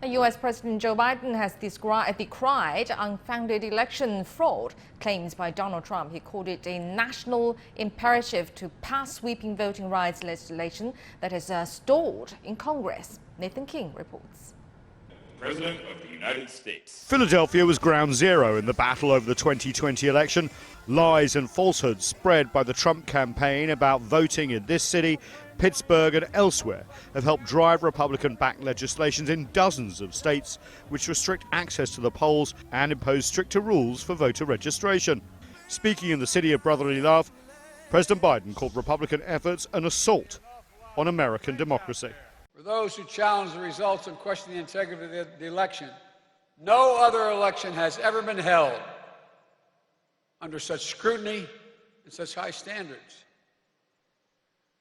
U.S. President Joe Biden has decried unfounded election fraud claims by Donald Trump. He called it a national imperative to pass sweeping voting rights legislation that has stalled in Congress. Nathan King reports. President of the United States. Philadelphia was ground zero in the battle over the 2020 election. Lies and falsehoods spread by the Trump campaign about voting in this city, Pittsburgh and elsewhere have helped drive Republican-backed legislation in dozens of states which restrict access to the polls and impose stricter rules for voter registration. Speaking in the city of brotherly love, President Biden called Republican efforts an assault on American democracy. For those who challenge the results and question the integrity of the election, no other election has ever been held under such scrutiny and such high standards.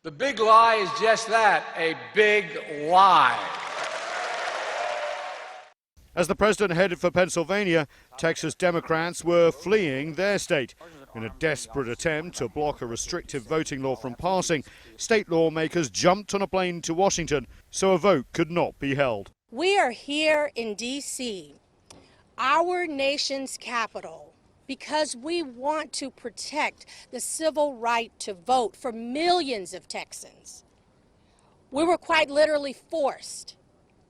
The big lie is just that, a big lie. As the president headed for Pennsylvania, Texas Democrats were fleeing their state. In a desperate attempt to block a restrictive voting law from passing, state lawmakers jumped on a plane to Washington so a vote could not be held. We are here in D.C., our nation's capital, because we want to protect the civil right to vote for millions of Texans. We were quite literally forced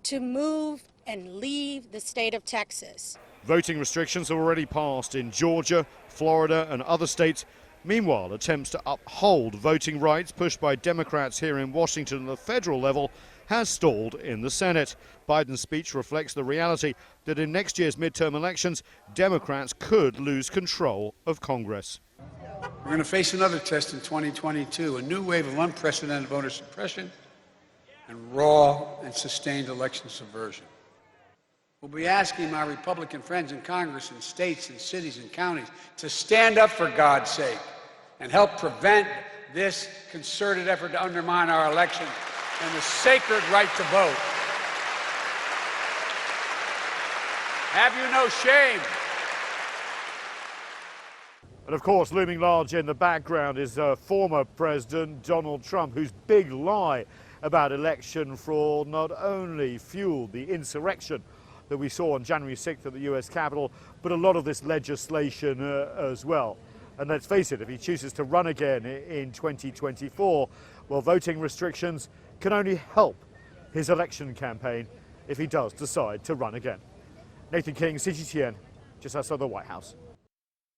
to move and leave the state of Texas. Voting restrictions have already passed in Georgia, Florida and other states. Meanwhile, attempts to uphold voting rights pushed by Democrats here in Washington at the federal level has stalled in the Senate. Biden's speech reflects the reality that in next year's midterm elections, Democrats could lose control of Congress. We're going to face another test in 2022, a new wave of unprecedented voter suppression and raw and sustained election subversion. We'll be asking my Republican friends in Congress and states and cities and counties to stand up for God's sake and help prevent this concerted effort to undermine our election and the sacred right to vote. Have you no shame? And of course, looming large in the background is former President Donald Trump, whose big lie about election fraud not only fueled the insurrection that we saw on January 6th at the US Capitol, but a lot of this legislation as well. And let's face it, if he chooses to run again in 2024, well, voting restrictions can only help his election campaign if he does decide to run again. Nathan King, CGTN, just outside the White House.